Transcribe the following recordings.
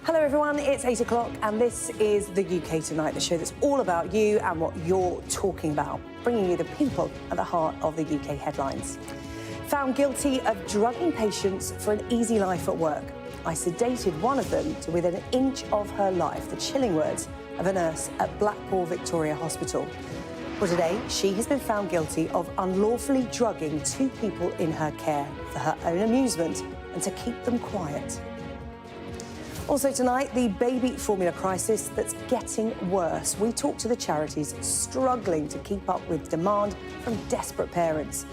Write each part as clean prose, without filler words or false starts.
Hello everyone, it's 8 o'clock and this is the UK Tonight, the show that's all about you and what you're talking about, bringing you the people at the heart of the UK headlines. Found guilty of drugging patients for an easy life at work. I sedated one of them to within an inch of her life, the chilling words of a nurse at Blackpool Victoria Hospital. Well, today, she has been found guilty of unlawfully drugging two people in her care for her own amusement and to keep them quiet. Also tonight, the baby formula crisis that's getting worse. We talk to the charities struggling to keep up with demand from desperate parents.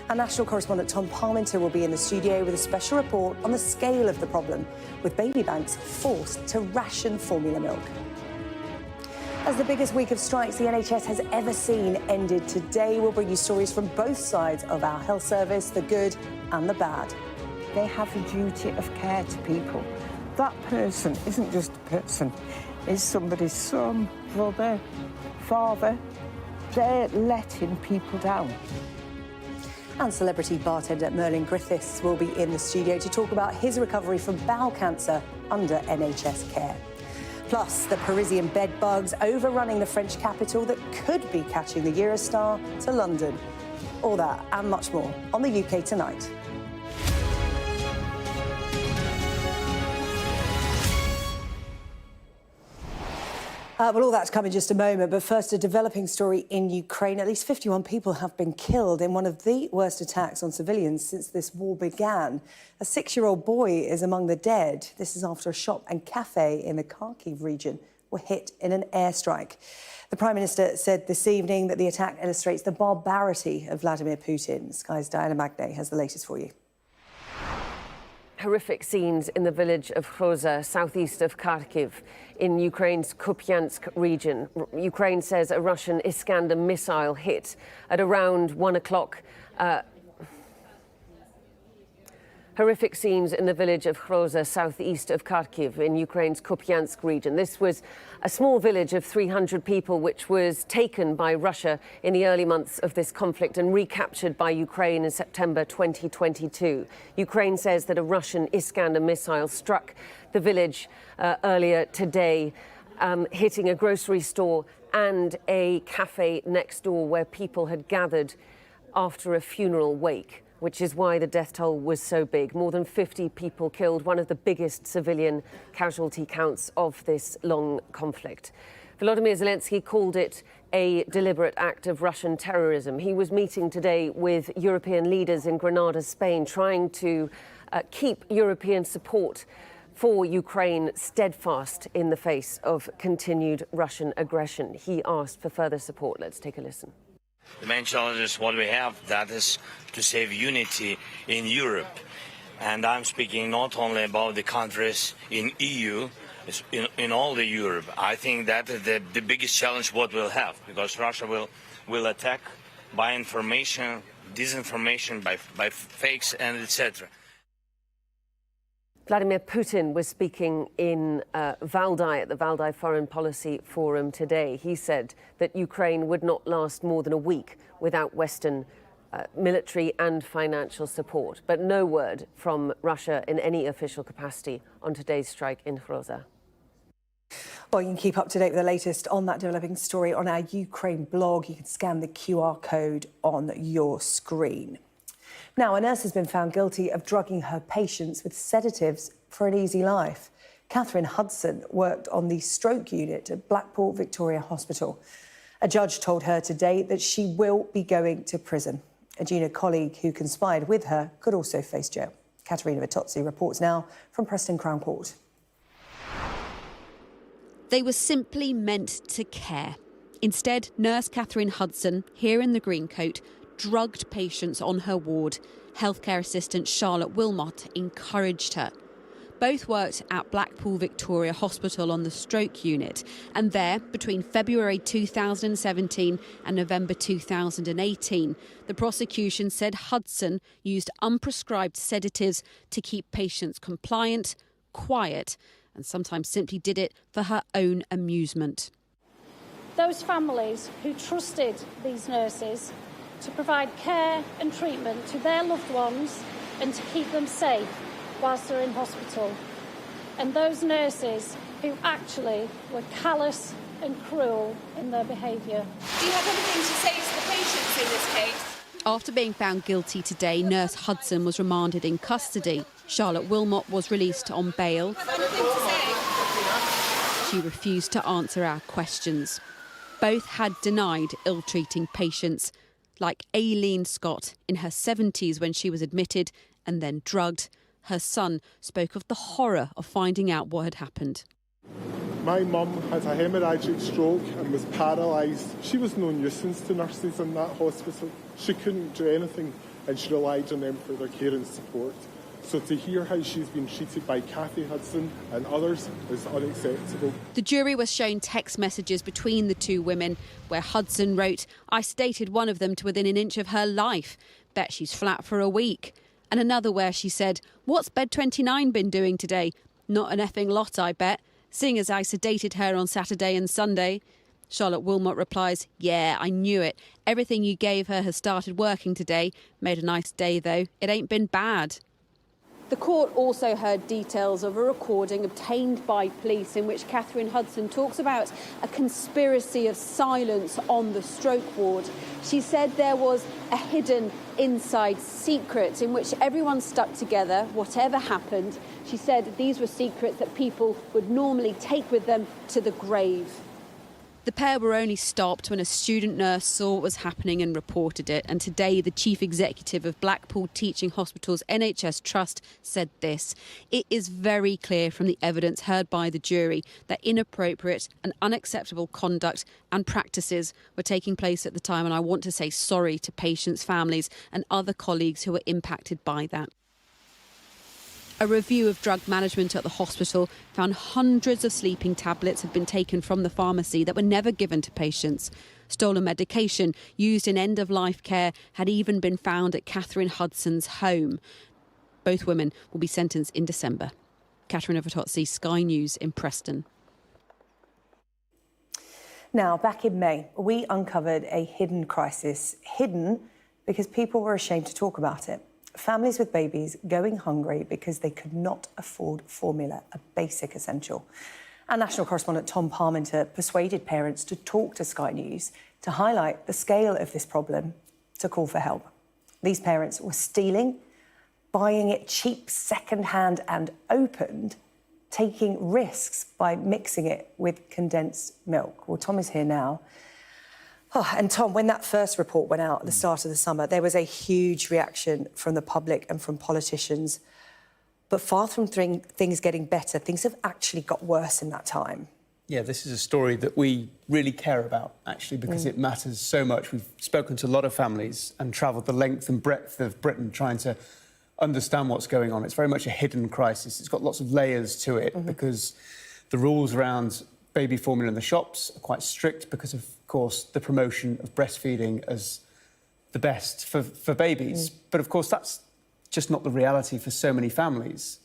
Our national correspondent Tom Parminter will be in the studio with a special report on the scale of the problem, with baby banks forced to ration formula milk. As the biggest week of strikes the NHS has ever seen ended today, we'll bring you stories from both sides of our health service, the good and the bad. They have a duty of care to people. That person isn't just a person, it's somebody's son, brother, father. They're letting people down. And celebrity bartender Merlin Griffiths will be in the studio to talk about his recovery from bowel cancer under NHS care. Plus, the Parisian bed bugs overrunning the French capital that could be catching the Eurostar to London. All that and much more on the UK Tonight. Well, all that's coming in just a moment, but first, a developing story in Ukraine. At least 51 people have been killed in one of the worst attacks on civilians since this war began. A 6-year-old boy is among the dead. This is after a shop and cafe in the Kharkiv region were hit in an airstrike. The Prime Minister said this evening that the attack illustrates the barbarity of Vladimir Putin. Sky's Diana Magnay has the latest for you. Horrific scenes in the village of Hroza, southeast of Kharkiv, in Ukraine's Kupiansk region. Ukraine says a Russian Iskander missile hit at around 1 o'clock. Horrific scenes in the village of Hroza, southeast of Kharkiv, in Ukraine's Kupiansk region. This was a small village of 300 people, which was taken by Russia in the early months of this conflict and recaptured by Ukraine in September 2022. Ukraine says that a Russian Iskander missile struck the village earlier today, hitting a grocery store and a cafe next door where people had gathered after a funeral wake, which is why the death toll was so big. More than 50 people killed, one of the biggest civilian casualty counts of this long conflict. Volodymyr Zelensky called it a deliberate act of Russian terrorism. He was meeting today with European leaders in Granada, Spain, trying to keep European support for Ukraine steadfast in the face of continued Russian aggression. He asked for further support. Let's take a listen. The main challenge is what we have, that is to save unity in Europe. And I'm speaking not only about the countries in EU, in all the Europe. I think that is the biggest challenge what we'll have, because Russia will attack by information, disinformation, by fakes and etc. Vladimir Putin was speaking in Valdai at the Valdai Foreign Policy Forum today. He said that Ukraine would not last more than a week without Western military and financial support, but no word from Russia in any official capacity on today's strike in Hroza. Well, you can keep up to date with the latest on that developing story on our Ukraine blog. You can scan the QR code on your screen. Now, a nurse has been found guilty of drugging her patients with sedatives for an easy life. Catherine Hudson worked on the stroke unit at Blackpool Victoria Hospital. A judge told her today that she will be going to prison. A junior colleague who conspired with her could also face jail. Katerina Vitozzi reports now from Preston Crown Court. They were simply meant to care. Instead, nurse Catherine Hudson, here in the green coat, drugged patients on her ward. Healthcare assistant Charlotte Wilmot encouraged her. Both worked at Blackpool Victoria Hospital on the stroke unit, and there, between February 2017 and November 2018, the prosecution said Hudson used unprescribed sedatives to keep patients compliant, quiet, and sometimes simply did it for her own amusement. Those families who trusted these nurses to provide care and treatment to their loved ones and to keep them safe whilst they're in hospital and those nurses who actually were callous and cruel in their behaviour. Do you have anything to say to the patients in this case? After being found guilty today, Nurse Hudson was remanded in custody. Charlotte Wilmot was released on bail. She refused to answer our questions. Both had denied ill-treating patients, like Aileen Scott in her 70s when she was admitted and then drugged. Her son spoke of the horror of finding out what had happened. My mum had a hemorrhagic stroke and was paralysed. She was no nuisance to nurses in that hospital. She couldn't do anything and she relied on them for their care and support. So to hear how she's been treated by Cathy Hudson and others is unacceptable. The jury was shown text messages between the two women where Hudson wrote, "I sedated one of them to within an inch of her life. Bet she's flat for a week." And another where she said, "What's Bed 29 been doing today? Not an effing lot, I bet, seeing as I sedated her on Saturday and Sunday." Charlotte Wilmot replies, "Yeah, I knew it. Everything you gave her has started working today. Made a nice day, though. It ain't been bad." The court also heard details of a recording obtained by police in which Caitlyn Hudson talks about a conspiracy of silence on the stroke ward. She said there was a hidden inside secret in which everyone stuck together, whatever happened. She said these were secrets that people would normally take with them to the grave. The pair were only stopped when a student nurse saw what was happening and reported it. And today, the chief executive of Blackpool Teaching Hospitals NHS Trust said this: "It is very clear from the evidence heard by the jury that inappropriate and unacceptable conduct and practices were taking place at the time. And I want to say sorry to patients, families and other colleagues who were impacted by that." A review of drug management at the hospital found hundreds of sleeping tablets had been taken from the pharmacy that were never given to patients. Stolen medication used in end-of-life care had even been found at Caitlyn Hudson's home. Both women will be sentenced in December. Catherine Overtotsi, Sky News in Preston. Now, back in May, we uncovered a hidden crisis. Hidden because people were ashamed to talk about it. Families with babies going hungry because they could not afford formula, a basic essential. Our national correspondent Tom Parmenter persuaded parents to talk to Sky News to highlight the scale of this problem, to call for help. These parents were stealing, buying it cheap, second-hand and opened, taking risks by mixing it with condensed milk. Well, Tom is here now. Oh, and Tom, when that first report went out at the start of the summer, there was a huge reaction from the public and from politicians. But far from things getting better, things have actually got worse in that time. Yeah, this is a story that we really care about, actually, because it matters so much. We've spoken to a lot of families and travelled the length and breadth of Britain trying to understand what's going on. It's very much a hidden crisis. It's got lots of layers to it because the rules around baby formula in the shops are quite strict because of course, the promotion of breastfeeding as the best for babies. But, of course, that's just not the reality for so many families.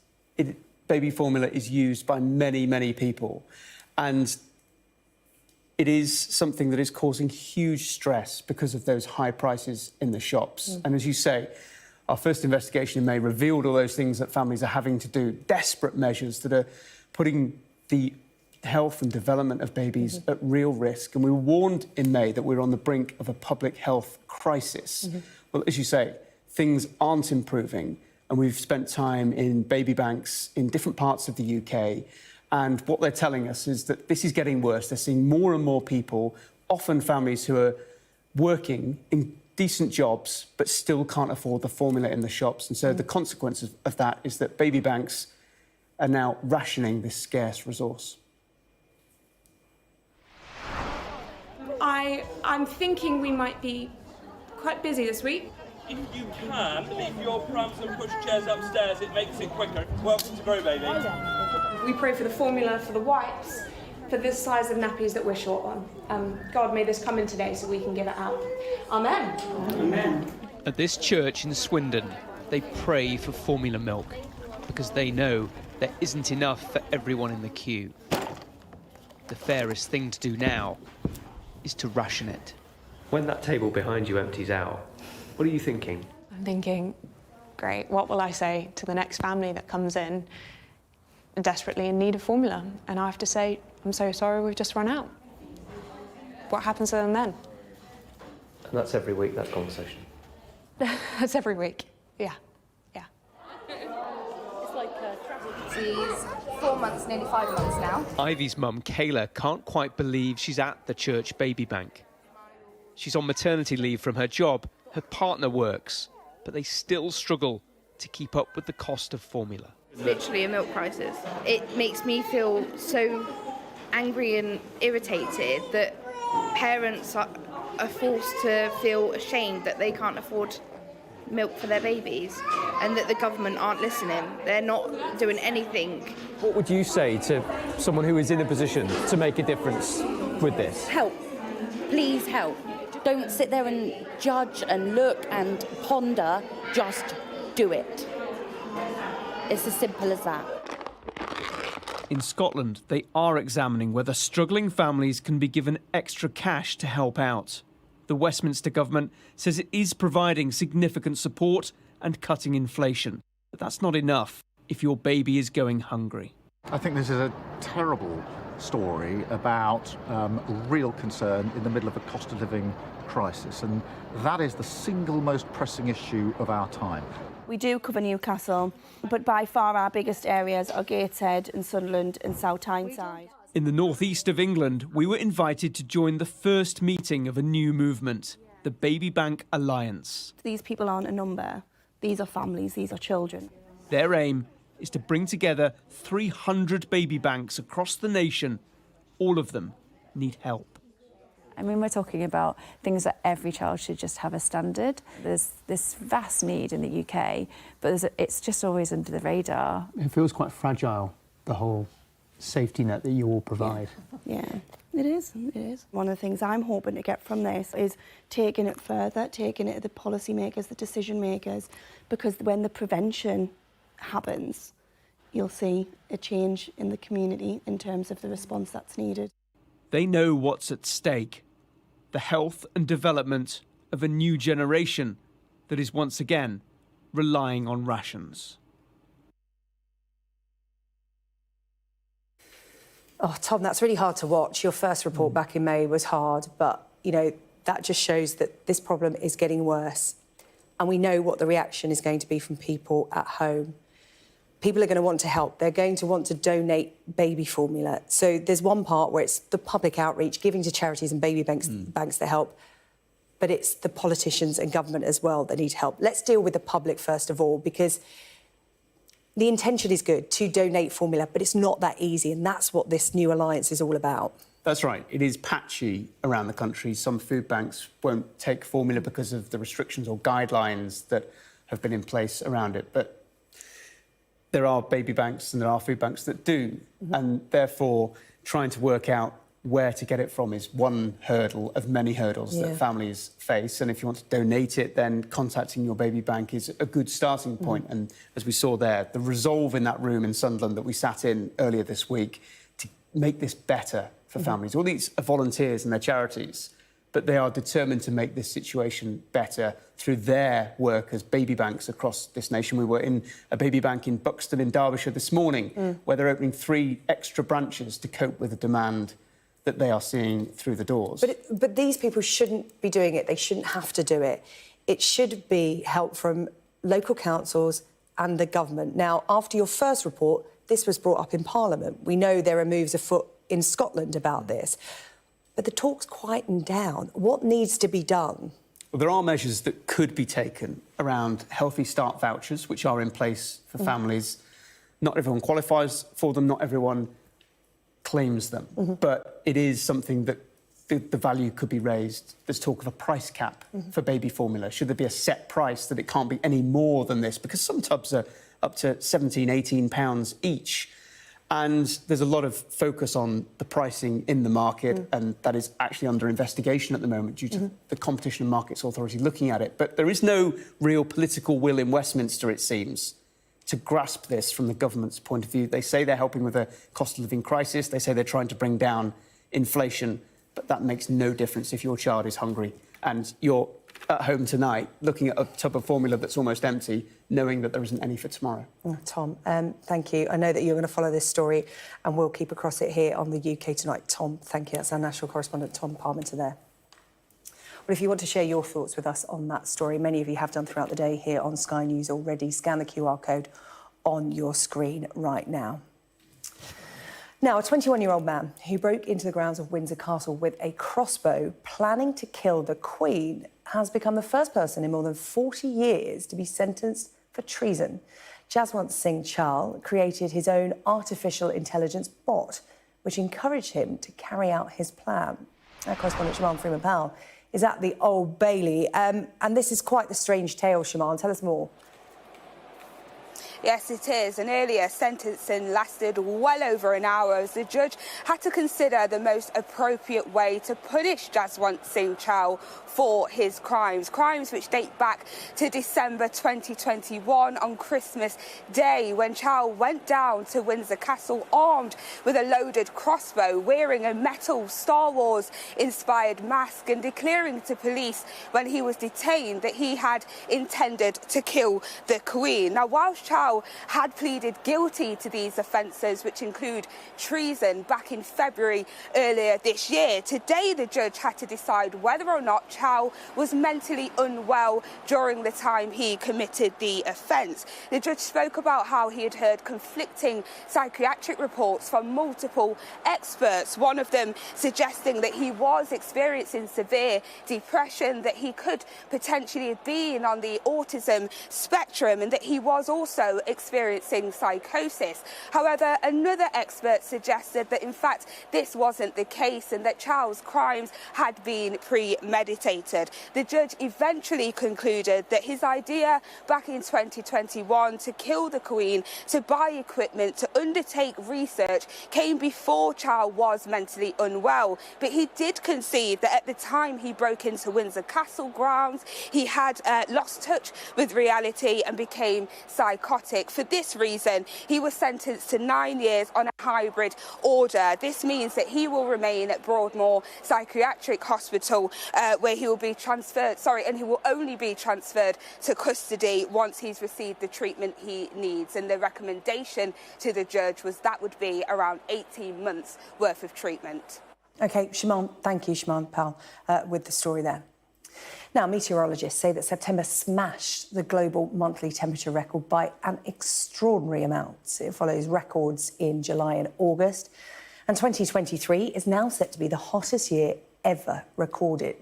Baby formula is used by many, many people. And it is something that is causing huge stress because of those high prices in the shops. And as you say, our first investigation in May revealed all those things that families are having to do, desperate measures that are putting the health and development of babies at real risk. And we were warned in May that we're on the brink of a public health crisis. Well, as you say, things aren't improving. And we've spent time in baby banks in different parts of the UK. And what they're telling us is that this is getting worse. They're seeing more and more people, often families who are working in decent jobs, but still can't afford the formula in the shops. And so the consequence of that is that baby banks are now rationing this scarce resource. I'm thinking we might be quite busy this week. If you can, leave your prams and push chairs upstairs, it makes it quicker. Welcome to Grow Baby. We pray for the formula, for the wipes, for this size of nappies that we're short on. God, may this come in today so we can give it out. Amen. Amen. At this church in Swindon, they pray for formula milk because they know there isn't enough for everyone in the queue. The fairest thing to do now is to ration it. When that table behind you empties out, what are you thinking? I'm thinking, great, what will I say to the next family that comes in? are desperately in need of formula. And I have to say, I'm so sorry, we've just run out. What happens to them then? And that's every week, that conversation? That's every week, yeah. It's like she's 4 months, nearly 5 months now. Ivy's mum, Kayla, can't quite believe she's at the church baby bank. She's on maternity leave from her job. Her partner works, but they still struggle to keep up with the cost of formula. Literally a milk crisis. It makes me feel so angry and irritated that parents are forced to feel ashamed that they can't afford milk for their babies and that the government aren't listening. They're not doing anything. What would you say to someone who is in a position to make a difference with this? Help. Please help. Don't sit there and judge and look and ponder. Just do it. It's as simple as that. In Scotland, they are examining whether struggling families can be given extra cash to help out. The Westminster government says it is providing significant support and cutting inflation. But that's not enough if your baby is going hungry. I think this is a terrible story about real concern in the middle of a cost of living crisis, and that is the single most pressing issue of our time. We do cover Newcastle, but by far our biggest areas are Gateshead and Sunderland and South Tyneside. In the northeast of England, we were invited to join the first meeting of a new movement, the Baby Bank Alliance. These people aren't a number. These are families, these are children. Their aim is to bring together 300 baby banks across the nation. All of them need help. I mean, we're talking about things that every child should just have a standard. There's this vast need in the UK, but it's just always under the radar. It feels quite fragile, the whole safety net that you all provide. Yeah, it is. It is. One of the things I'm hoping to get from this is taking it further, taking it to the policy makers, the decision makers, because when the prevention happens, you'll see a change in the community in terms of the response that's needed. They know what's at stake, the health and development of a new generation that is once again relying on rations. Oh, Tom, that's really hard to watch. Your first report back in May was hard, but, you know, that just shows that this problem is getting worse. And we know what the reaction is going to be from people at home. People are going to want to help. They're going to want to donate baby formula. So there's one part where it's the public outreach, giving to charities and baby banks that help, but it's the politicians and government as well that need help. Let's deal with the public first of all, because the intention is good to donate formula, but it's not that easy, and that's what this new alliance is all about. That's right. It is patchy around the country. Some food banks won't take formula because of the restrictions or guidelines that have been in place around it, but there are baby banks and there are food banks that do, and therefore trying to work out where to get it from is one hurdle of many hurdles that families face. And if you want to donate it, then contacting your baby bank is a good starting point. And as we saw there, the resolve in that room in Sunderland that we sat in earlier this week to make this better for families. All these are volunteers and their charities, but they are determined to make this situation better through their work as baby banks across this nation. We were in a baby bank in Buxton in Derbyshire this morning, where they're opening 3 extra branches to cope with the demand that they are seeing through the doors. But these people shouldn't be doing it. They shouldn't have to do it. It should be help from local councils and the government. Now, after your first report, this was brought up in Parliament. We know there are moves afoot in Scotland about this. But the talk's quietened down. What needs to be done? Well, there are measures that could be taken around Healthy Start vouchers, which are in place for families. Not everyone qualifies for them, not everyone claims them. But it is something that the value could be raised. There's talk of a price cap for baby formula. Should there be a set price that it can't be any more than this? Because some tubs are up to £17, £18 each. And there's a lot of focus on the pricing in the market, and that is actually under investigation at the moment due to the Competition and Markets Authority looking at it. But there is no real political will in Westminster, it seems, to grasp this from the government's point of view. They say they're helping with a cost of living crisis. They say they're trying to bring down inflation, but that makes no difference if your child is hungry and your at home tonight, looking at a tub of formula that's almost empty, knowing that there isn't any for tomorrow. Oh, Tom, thank you. I know that you're going to follow this story and we'll keep across it here on the UK Tonight. Tom, thank you. That's our national correspondent, Tom Parmenter there. Well, if you want to share your thoughts with us on that story, many of you have done throughout the day here on Sky News already. Scan the QR code on your screen right now. Now, a 21-year-old man who broke into the grounds of Windsor Castle with a crossbow, planning to kill the Queen, has become the first person in more than 40 years to be sentenced for treason. Jaswant Singh Chahal created his own artificial intelligence bot, which encouraged him to carry out his plan. Our correspondent, Shaman Freeman-Powell, is at the Old Bailey. And this is quite the strange tale, Shaman. Tell us more. Yes, it is. An earlier sentencing lasted well over an hour as the judge had to consider the most appropriate way to punish Jaswant Singh Chahal for his crimes which date back to December 2021 on Christmas Day, when Chahal went down to Windsor Castle armed with a loaded crossbow, wearing a metal Star Wars-inspired mask and declaring to police when he was detained that he had intended to kill the Queen. Now, whilst Chahal had pleaded guilty to these offences, which include treason, back in February earlier this year, today the judge had to decide whether or not Chahal was mentally unwell during the time he committed the offence. The judge spoke about how he had heard conflicting psychiatric reports from multiple experts, one of them suggesting that he was experiencing severe depression, that he could potentially have been on the autism spectrum, and that he was also experiencing psychosis. However, another expert suggested that in fact this wasn't the case and that Chahal's crimes had been premeditated. The judge eventually concluded that his idea back in 2021 to kill the Queen, to buy equipment, to undertake research came before Chahal was mentally unwell. But he did concede that at the time he broke into Windsor Castle grounds, he had lost touch with reality and became psychotic. For this reason, he was sentenced to 9 years on a hybrid order. This means that he will remain at Broadmoor Psychiatric Hospital, where he will be transferred, and he will only be transferred to custody once he's received the treatment he needs. And the recommendation to the judge was that would be around 18 months worth of treatment. OK, Shaman, thank you, Shaman Powell, with the story there. Now, meteorologists say that September smashed the global monthly temperature record by an extraordinary amount. It follows records in July and August. And 2023 is now set to be the hottest year ever recorded.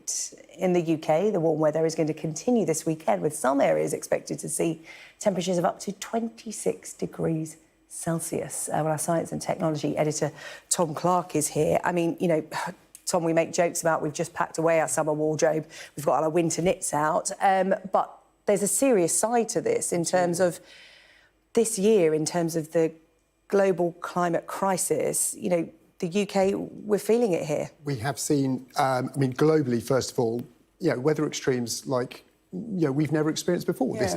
In the UK, the warm weather is going to continue this weekend, with some areas expected to see temperatures of up to 26 degrees Celsius. Well, our science and technology editor, Tom Clark, is here. I mean, you know, Tom, we make jokes about we've just packed away our summer wardrobe, we've got our winter knits out, but there's a serious side to this in terms of this year, in terms of the global climate crisis. You know, the UK, we're feeling it here. We have seen, I mean, globally, first of all, you know, weather extremes like, you know, we've never experienced before. Yeah.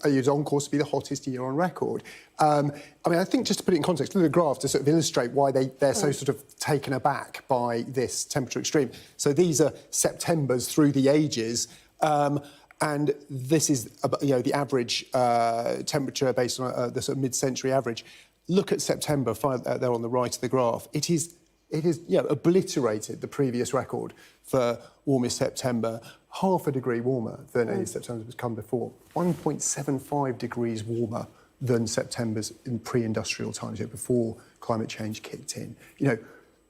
It's on course to be the hottest year on record. I mean, I think just to put it in context, look at the graph to sort of illustrate why they're so sort of taken aback by this temperature extreme. So these are Septembers through the ages. And this is, you know, the average temperature based on the sort of mid-century average. Look at September, there on the right of the graph. It is, you know, obliterated the previous record for warmest September, half a degree warmer than any September that's come before. 1.75 degrees warmer than September's in pre-industrial times, you know, before climate change kicked in. You know,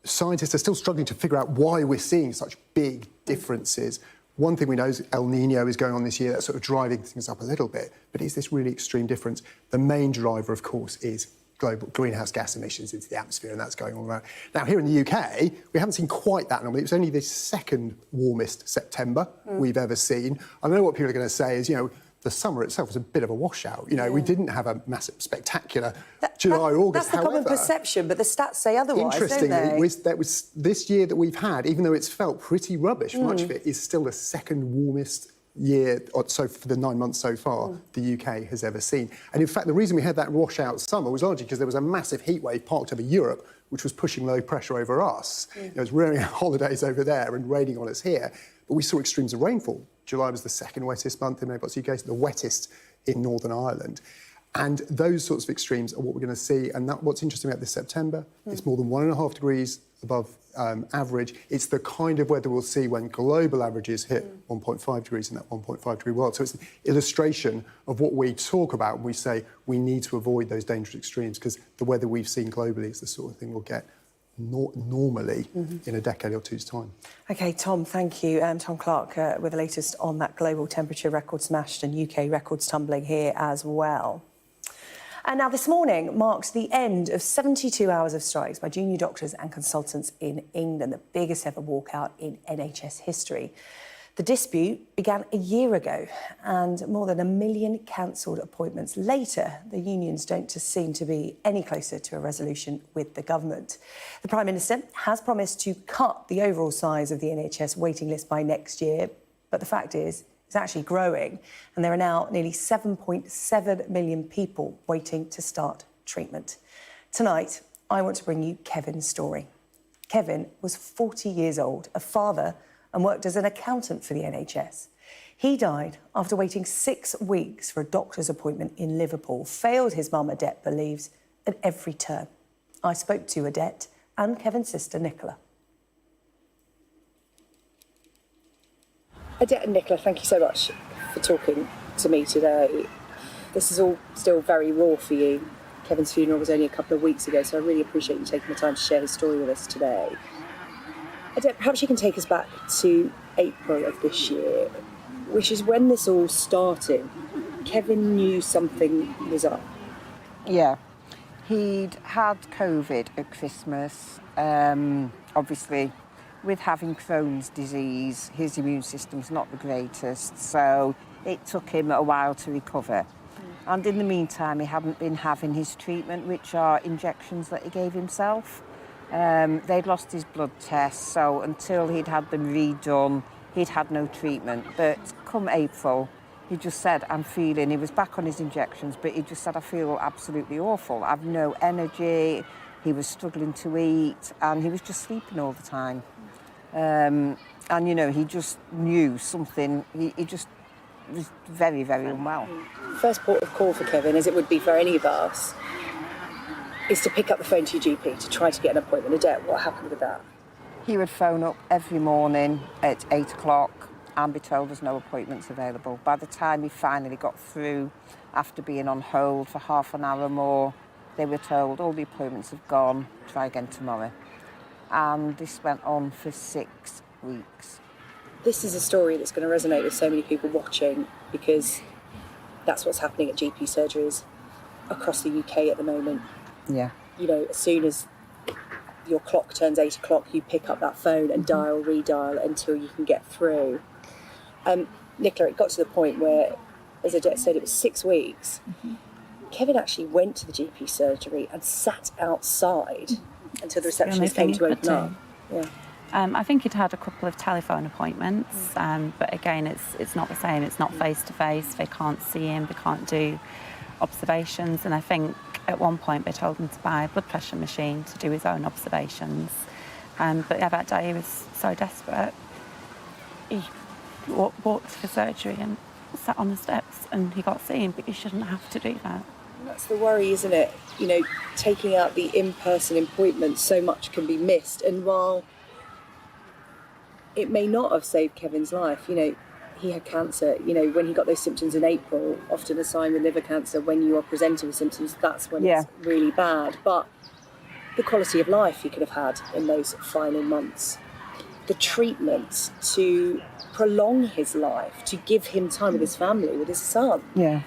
scientists are still struggling to figure out why we're seeing such big differences. One thing we know is El Nino is going on this year, that's sort of driving things up a little bit, but is this really extreme difference? The main driver, of course, is global greenhouse gas emissions into the atmosphere, and that's going on around. Now, here in the UK, we haven't seen quite that anomaly. It was only the second warmest September we've ever seen. I know what people are going to say is, you know, the summer itself was a bit of a washout. You know, we didn't have a massive, spectacular July, August. That's the common perception, but the stats say otherwise, interestingly, don't they? that was this year that we've had, even though it's felt pretty rubbish, much of it is still the second warmest year, or so for the 9 months so far, the UK has ever seen. And in fact, the reason we had that washout summer was largely because there was a massive heat wave parked over Europe, which was pushing low pressure over us. It was raining holidays over there and raining on us here. But we saw extremes of rainfall July was the second wettest month in many parts of the UK, so the wettest in Northern Ireland. And those sorts of extremes are what we're going to see. And what's interesting about this September, it's more than 1.5 degrees above average. It's the kind of weather we'll see when global averages hit 1.5 degrees in that 1.5 degree world. So it's an illustration of what we talk about when we say we need to avoid those dangerous extremes, because the weather we've seen globally is the sort of thing we'll get normally in a decade or two's time. OK, Tom, thank you. Tom Clark with the latest on that global temperature record smashed and UK records tumbling here as well. And now this morning marks the end of 72 hours of strikes by junior doctors and consultants in England, the biggest ever walkout in NHS history. The dispute began a year ago, and more than 1 million cancelled appointments later, the unions don't seem to be any closer to a resolution with the government. The Prime Minister has promised to cut the overall size of the NHS waiting list by next year, but the fact is, it's actually growing, and there are now nearly 7.7 million people waiting to start treatment. Tonight, I want to bring you Kevin's story. Kevin was 40 years old, a father, and worked as an accountant for the NHS. He died after waiting 6 weeks for a doctor's appointment in Liverpool, failed his mum, Adette believes, at every turn. I spoke to Adette and Kevin's sister, Nicola. Adette and Nicola, thank you so much for talking to me today. This is all still very raw for you. Kevin's funeral was only a couple of weeks ago, so I really appreciate you taking the time to share his story with us today. Adette, perhaps you can take us back to April of this year, which is when this all started. Kevin knew something was up. Yeah, he'd had COVID at Christmas. Obviously, with having Crohn's disease, his immune system's not the greatest, so it took him a while to recover. And in the meantime, he hadn't been having his treatment, which are injections that he gave himself. They'd lost his blood tests, so until he'd had them redone, he'd had no treatment. But come April, he just said, he was back on his injections, but he just said, I feel absolutely awful. I've no energy. He was struggling to eat, and he was just sleeping all the time. And, you know, he just knew something. He just was very, very unwell. First port of call for Kevin, as it would be for any of us, is to pick up the phone to your GP to try to get an appointment. Adette, what happened with that? He would phone up every morning at 8 o'clock and be told there's no appointments available. By the time he finally got through, after being on hold for half an hour or more, they were told all the appointments have gone, try again tomorrow. And this went on for 6 weeks. This is a story that's going to resonate with so many people watching, because that's what's happening at GP surgeries across the UK at the moment. Yeah. You know, as soon as your clock turns 8 o'clock, you pick up that phone and dial, redial until you can get through. Nicola, it got to the point where, as Adette said, it was 6 weeks. Kevin actually went to the GP surgery and sat outside until the receptionist came to open up. Yeah. I think he'd had a couple of telephone appointments, but again, it's not the same. It's not face-to-face. They can't see him. They can't do observations. And I think at one point they told him to buy a blood pressure machine to do his own observations. But yeah, that day he was so desperate. He walked for surgery and sat on the steps, and he got seen, but you shouldn't have to do that. That's the worry, isn't it? You know, taking out the in-person appointments, so much can be missed. And while it may not have saved Kevin's life, you know, he had cancer. You know, when he got those symptoms in April, often a sign with liver cancer, when you are presenting with symptoms, that's when it's really bad. But the quality of life he could have had in those final months, the treatment to prolong his life, to give him time with his family, with his son. Yeah.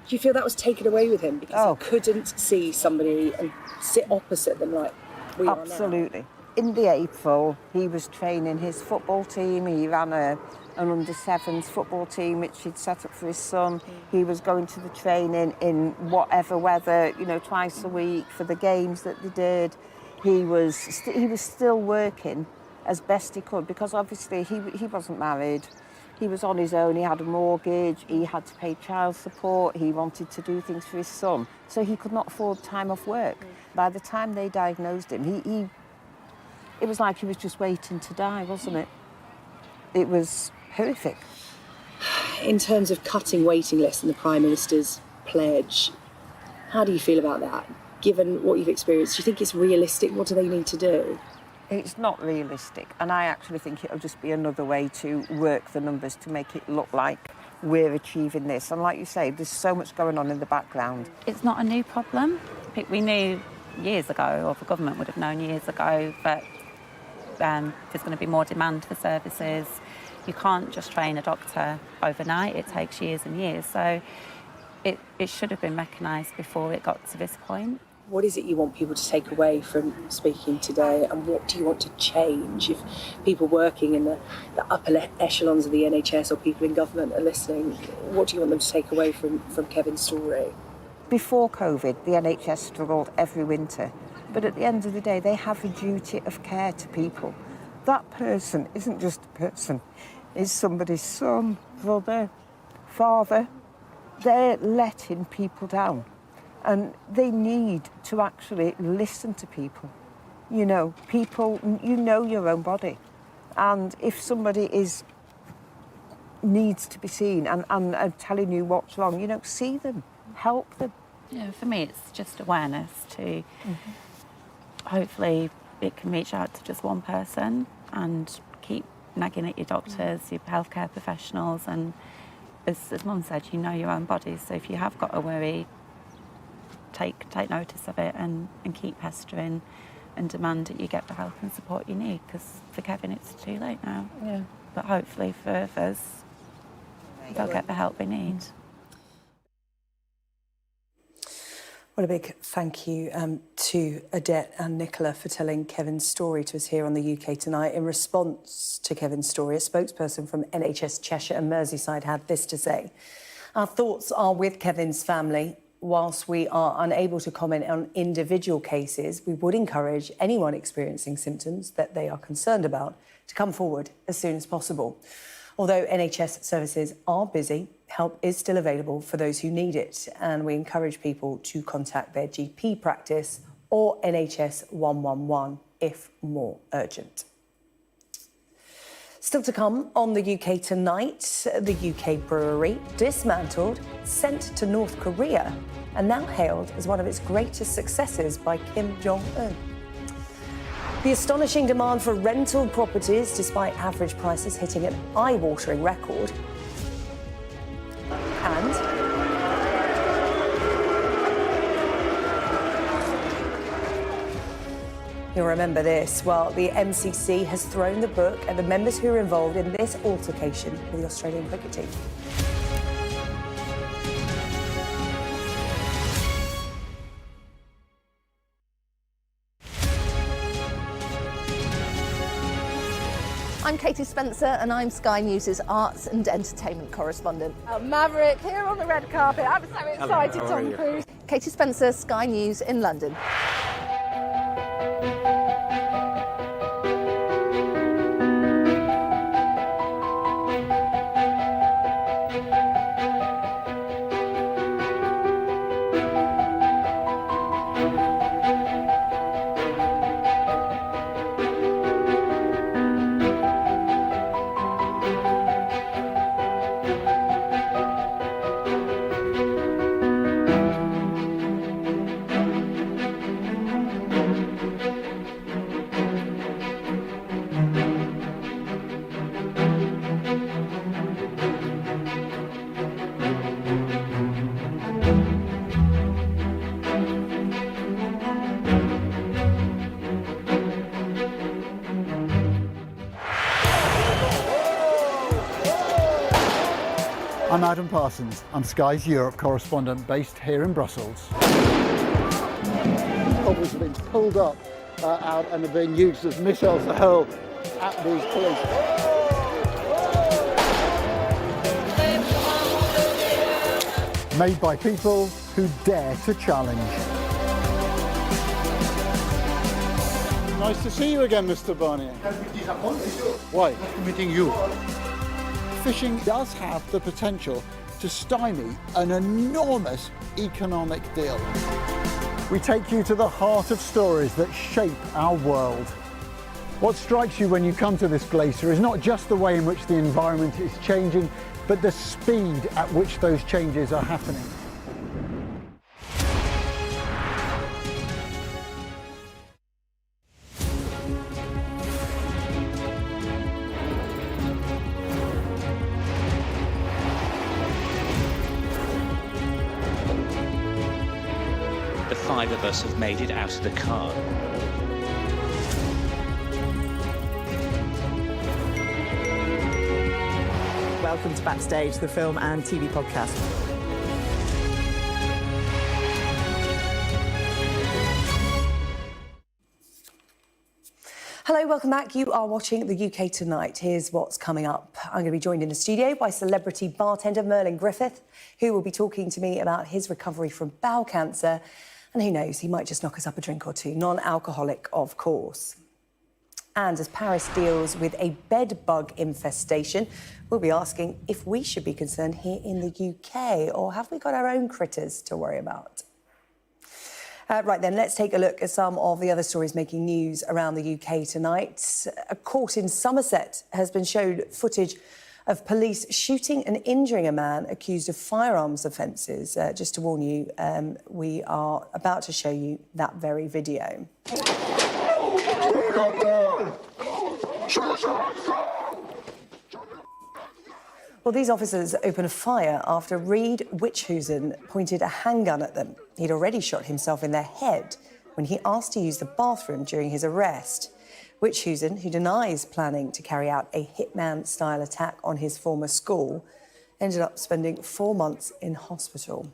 Do you feel that was taken away with him because he couldn't see somebody and sit opposite them like we are now? Absolutely. In the April, he was training his football team. He ran an under-7s football team, which he'd set up for his son. He was going to the training in whatever weather, you know, twice a week for the games that they did. He was still working as best he could, because obviously he wasn't married. He was on his own. He had a mortgage. He had to pay child support. He wanted to do things for his son, so he could not afford time off work. By the time they diagnosed him, it was like he was just waiting to die, wasn't it? It was horrific. In terms of cutting waiting lists and the Prime Minister's pledge, how do you feel about that? Given what you've experienced, do you think it's realistic? What do they need to do? It's not realistic, and I actually think it'll just be another way to work the numbers to make it look like we're achieving this. And like you say, there's so much going on in the background. It's not a new problem. We knew years ago, or the government would have known years ago, that there's going to be more demand for services. You can't just train a doctor overnight. It takes years and years. So it should have been recognised before it got to this point. What is it you want people to take away from speaking today, and what do you want to change? If people working in the upper echelons of the NHS or people in government are listening, what do you want them to take away from Kevin's story? Before COVID, the NHS struggled every winter, but at the end of the day, they have a duty of care to people. That person isn't just a person, it's somebody's son, brother, father. They're letting people down. And they need to actually listen to people. You know, people, you know your own body. And if somebody needs to be seen and telling you what's wrong, you know, see them, help them. Yeah, for me, it's just awareness to hopefully it can reach out to just one person and keep nagging at your doctors, your healthcare professionals. And as Mum said, you know your own body. So if you have got a worry, take notice of it and keep pestering and demand that you get the help and support you need, because for Kevin it's too late now. Yeah. But hopefully for others, they'll get the help they need. Well, a big thank you to Odette and Nicola for telling Kevin's story to us here on the UK Tonight. In response to Kevin's story, a spokesperson from NHS Cheshire and Merseyside had this to say: "Our thoughts are with Kevin's family. Whilst we are unable to comment on individual cases, we would encourage anyone experiencing symptoms that they are concerned about to come forward as soon as possible. Although NHS services are busy, help is still available for those who need it, and we encourage people to contact their GP practice or NHS 111 if more urgent." Still to come on the UK Tonight, the UK brewery dismantled, sent to North Korea, and now hailed as one of its greatest successes by Kim Jong-un. The astonishing demand for rental properties, despite average prices hitting an eye-watering record. And you'll remember this. Well, the MCC has thrown the book at the members who were involved in this altercation with the Australian cricket team. I'm Katie Spencer and I'm Sky News' arts and entertainment correspondent. Maverick here on the red carpet. I'm so excited, Tom Cruise. Katie Spencer, Sky News in London. I'm Adam Parsons. I'm Sky's Europe correspondent based here in Brussels. Cobbles have been pulled up out and are being used as missiles to hurl at these police. Made by people who dare to challenge. Nice to see you again, Mr. Barnier. Why? Meeting you. Fishing does have the potential to stymie an enormous economic deal. We take you to the heart of stories that shape our world. What strikes you when you come to this glacier is not just the way in which the environment is changing, but the speed at which those changes are happening. The 5 of us have made it out of the car. Welcome to Backstage, the film and TV podcast. Hello, welcome back. You are watching the UK Tonight. Here's what's coming up. I'm going to be joined in the studio by celebrity bartender Merlin Griffiths, who will be talking to me about his recovery from bowel cancer. And who knows, he might just knock us up a drink or two. Non-alcoholic, of course. And as Paris deals with a bed bug infestation, we'll be asking if we should be concerned here in the UK, or have we got our own critters to worry about? Right then, let's take a look at some of the other stories making news around the UK tonight. A court in Somerset has been showed footage of police shooting and injuring a man accused of firearms offences. Just to warn you, we are about to show you that very video. Well, these officers opened a fire after Reid Witchhusen pointed a handgun at them. He'd already shot himself in the head when he asked to use the bathroom during his arrest. Witchhusen, who denies planning to carry out a hitman-style attack on his former school, ended up spending 4 months in hospital.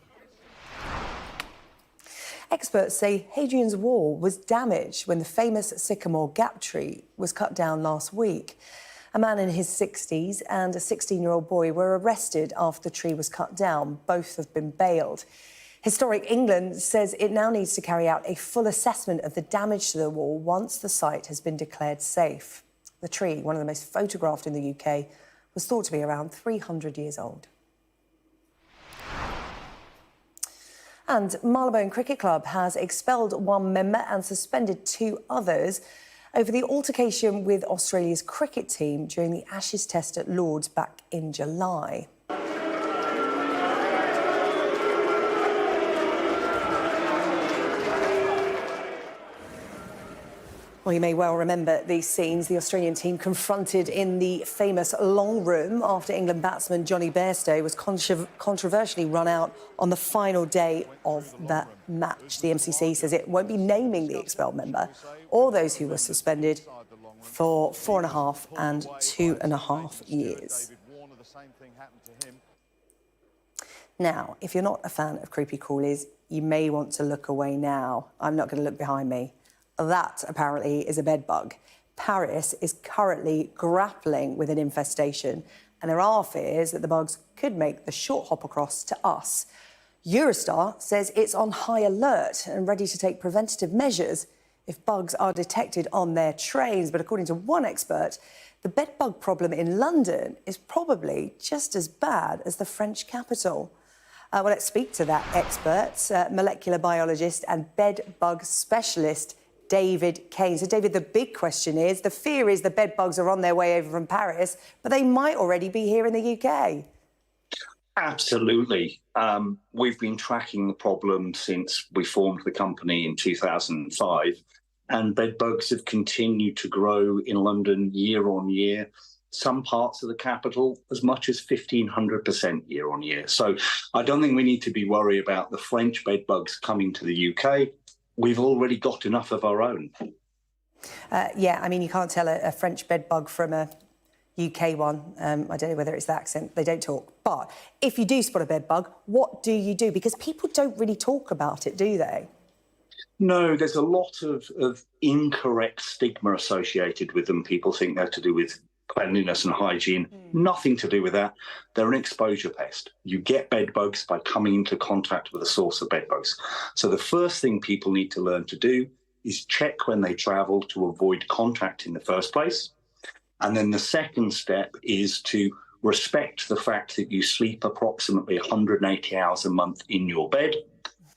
Experts say Hadrian's Wall was damaged when the famous sycamore gap tree was cut down last week. A man in his 60s and a 16-year-old boy were arrested after the tree was cut down. Both have been bailed. Historic England says it now needs to carry out a full assessment of the damage to the wall once the site has been declared safe. The tree, one of the most photographed in the UK, was thought to be around 300 years old. And Marylebone Cricket Club has expelled 1 member and suspended 2 others over the altercation with Australia's cricket team during the Ashes Test at Lord's back in July. Well, you may well remember these scenes. The Australian team confronted in the famous long room after England batsman Johnny Bairstow was controversially run out on the final day of that match. The MCC says it won't be naming the expelled member or those who were suspended for 4.5 and 2.5 years. Now, if you're not a fan of creepy crawlies, you may want to look away now. I'm not going to look behind me. That, apparently, is a bed bug. Paris is currently grappling with an infestation, and there are fears that the bugs could make the short hop across to us. Eurostar says it's on high alert and ready to take preventative measures if bugs are detected on their trains. But according to one expert, the bed bug problem in London is probably just as bad as the French capital. Well, let's speak to that expert, molecular biologist and bed bug specialist, David Kane. So, David, the big question is, the fear is the bed bugs are on their way over from Paris, but they might already be here in the UK. Absolutely. We've been tracking the problem since we formed the company in 2005, and bed bugs have continued to grow in London year on year. Some parts of the capital as much as 1,500% year on year. So I don't think we need to be worried about the French bed bugs coming to the UK. We've already got enough of our own. Yeah, I mean, you can't tell a French bed bug from a UK one. I don't know whether it's the accent. They don't talk. But if you do spot a bed bug, what do you do? Because people don't really talk about it, do they? No, there's a lot of incorrect stigma associated with them. People think they're to do with cleanliness and hygiene. Nothing to do with that. They're an exposure pest. You get bed bugs by coming into contact with a source of bed bugs. So the first thing people need to learn to do is check when they travel to avoid contact in the first place. And then the second step is to respect the fact that you sleep approximately 180 hours a month in your bed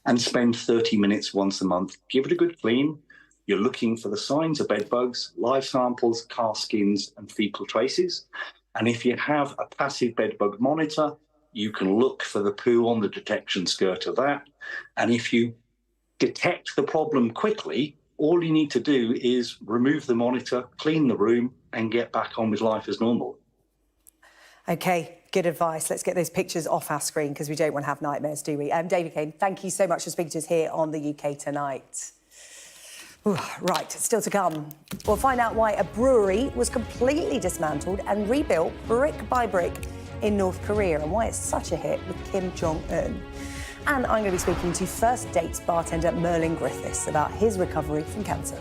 and spend 30 minutes once a month. Give it a good clean. You're looking for the signs of bed bugs, live samples, car skins, and fecal traces. And if you have a passive bed bug monitor, you can look for the poo on the detection skirt of that. And if you detect the problem quickly, all you need to do is remove the monitor, clean the room, and get back on with life as normal. OK, good advice. Let's get those pictures off our screen because we don't want to have nightmares, do we? David Kane, thank you so much for speaking to us here on the UK Tonight. Ooh, right, still to come. We'll find out why a brewery was completely dismantled and rebuilt brick by brick in North Korea and why it's such a hit with Kim Jong-un. And I'm going to be speaking to FirstDates bartender Merlin Griffiths about his recovery from cancer.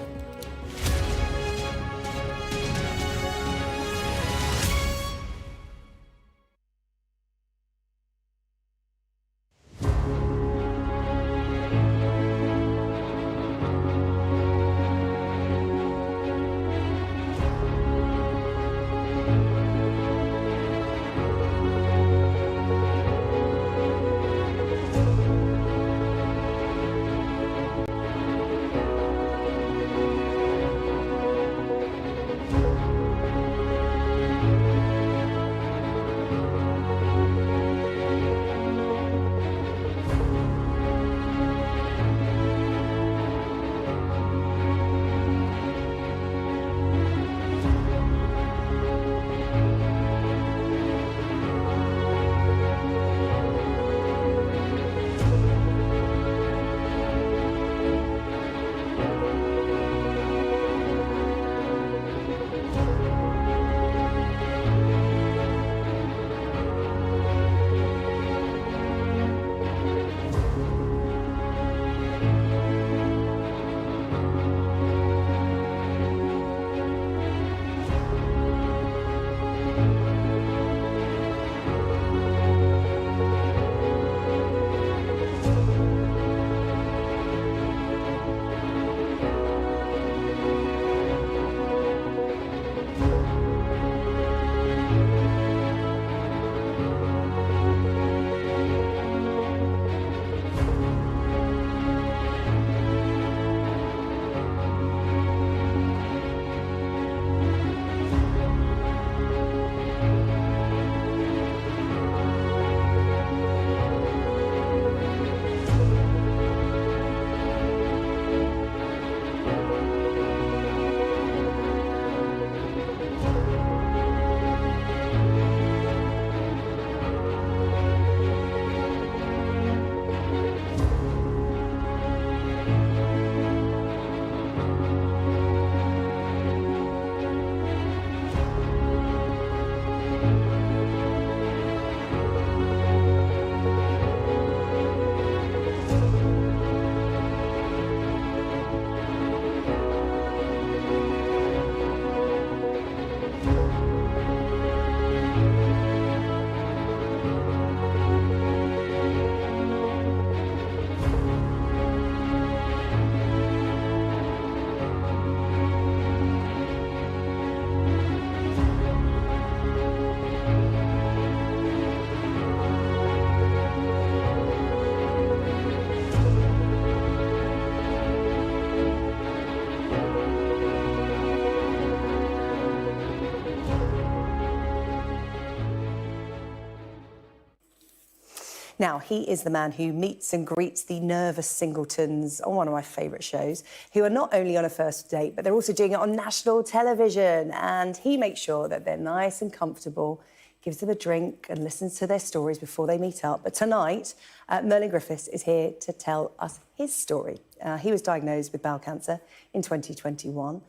Now, he is the man who meets and greets the nervous singletons on one of my favourite shows, who are not only on a first date, but they're also doing it on national television. And he makes sure that they're nice and comfortable, gives them a drink and listens to their stories before they meet up. But tonight, Merlin Griffiths is here to tell us his story. He was diagnosed with bowel cancer in 2021.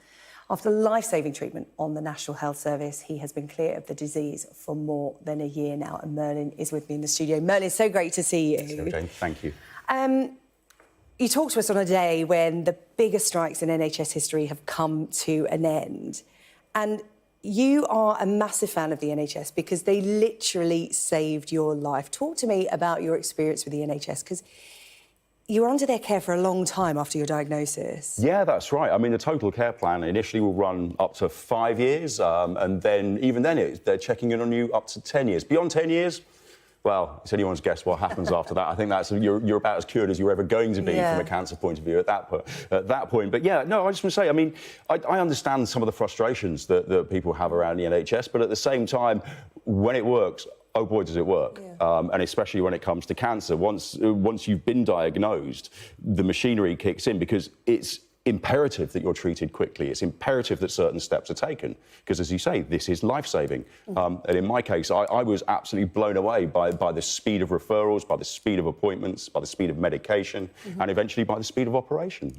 After life-saving treatment on the National Health Service, he has been clear of the disease for more than a year now. And Merlin is with me in the studio. Merlin, it's so great to see you. Sarah-Jane, thank you. You talked to us on a day when the biggest strikes in NHS history have come to an end. And you are a massive fan of the NHS because they literally saved your life. Talk to me about your experience with the NHS, because you were under their care for a long time after your diagnosis. Yeah, that's right. I mean, the total care plan initially will run up to 5 years, and then, even then, they're checking in on you up to 10 years. Beyond 10 years, Well, it's anyone's guess what happens after that. I think that's you're about as cured as you're ever going to be from a cancer point of view at that point. But yeah, no, I just want to say, I mean, I understand some of the frustrations that people have around the NHS, but at the same time, when it works, oh boy, does it work. And especially when it comes to cancer, once you've been diagnosed, the machinery kicks in, because it's imperative that you're treated quickly. It's imperative that certain steps are taken, because, as you say, this is life-saving. And in my case, I was absolutely blown away by the speed of referrals, by the speed of appointments, by the speed of medication, and eventually by the speed of operation.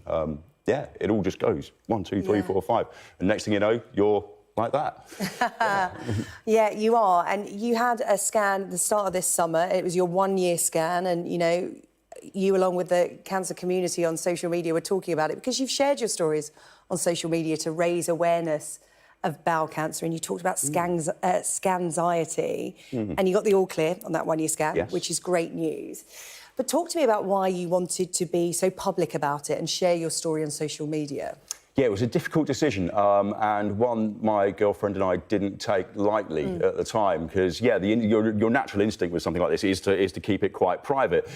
Yeah, it all just goes 1, 2, 3, 4, 5. And next thing you know, you're like that. Yeah, you are. And you had a scan at the start of this summer. It was your 1-year scan, and, you know, you, along with the cancer community on social media, were talking about it because you've shared your stories on social media to raise awareness of bowel cancer, and you talked about scanxiety, and you got the all clear on that 1-year scan, which is great news. But talk to me about why you wanted to be so public about it and share your story on social media. Yeah, it was a difficult decision, and one my girlfriend and I didn't take lightly at the time, because, yeah, your natural instinct with something like this is to keep it quite private.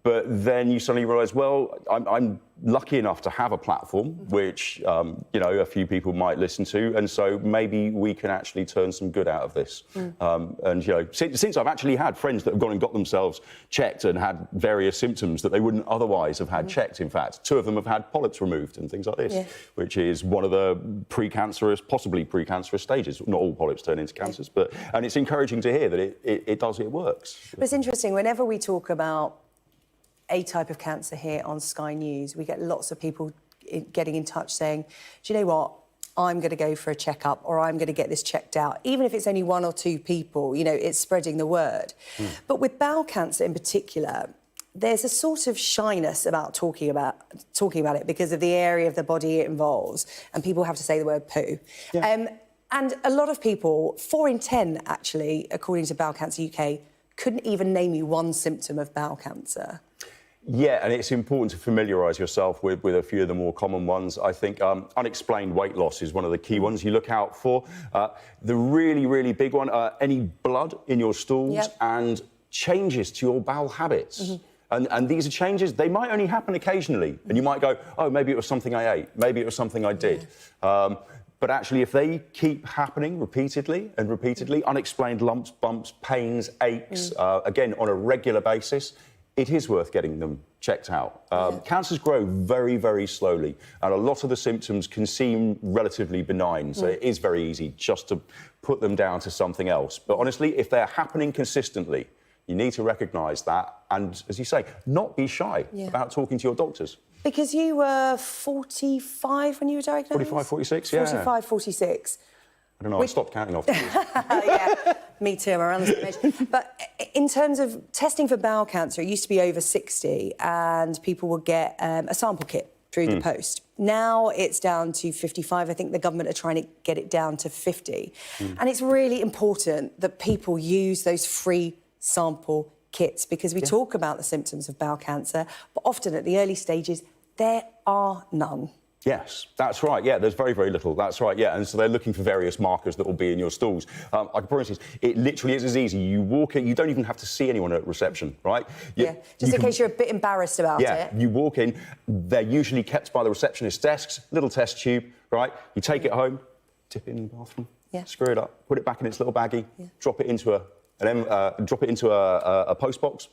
But then you suddenly realise, well, I'm lucky enough to have a platform which, you know, a few people might listen to, and so maybe we can actually turn some good out of this. And, you know, since I've actually had friends that have gone and got themselves checked and had various symptoms that they wouldn't otherwise have had checked, in fact. 2 of them have had polyps removed and things like this, which is one of the possibly precancerous stages. Not all polyps turn into cancers, and it's encouraging to hear that it works. But it's interesting, whenever we talk about a type of cancer here on Sky News, we get lots of people getting in touch saying, do you know what, I'm going to go for a checkup, or I'm going to get this checked out. Even if it's only 1 or 2 people, you know, it's spreading the word. But with bowel cancer in particular, there's a sort of shyness about talking about it because of the area of the body it involves, and people have to say the word poo. And a lot of people, 4 in 10 actually, according to Bowel Cancer UK, couldn't even name you 1 symptom of bowel cancer. Yeah, and it's important to familiarise yourself with a few of the more common ones. I think unexplained weight loss is one of the key ones you look out for. The really, really big one, any blood in your stools and changes to your bowel habits. And these are changes, they might only happen occasionally. And you might go, oh, maybe it was something I ate, maybe it was something I did. But actually, if they keep happening repeatedly and repeatedly, unexplained lumps, bumps, pains, aches, again, on a regular basis, it is worth getting them checked out. Cancers grow very, very slowly, and a lot of the symptoms can seem relatively benign, so it is very easy just to put them down to something else. But honestly, if they're happening consistently, you need to recognise that and, as you say, not be shy about talking to your doctors. Because you were 45 when you were diagnosed? 45, 46, yeah. 45, 46. I don't know, I stopped counting off. Yeah, me too, I'm around the same age. But in terms of testing for bowel cancer, it used to be over 60, and people would get a sample kit through the post. Now it's down to 55. I think the government are trying to get it down to 50. And it's really important that people use those free sample kits, because we talk about the symptoms of bowel cancer, but often at the early stages, there are none. Yes, that's right. Yeah, there's very, very little. That's right, yeah. And so they're looking for various markers that will be in your stools. I can promise you, it literally is as easy. You walk in, you don't even have to see anyone at reception, right? Just in case you're a bit embarrassed about it. Yeah, you walk in, they're usually kept by the receptionist's desks, little test tube, right? You take it home, dip it in the bathroom, screw it up, put it back in its little baggie, drop it into a post box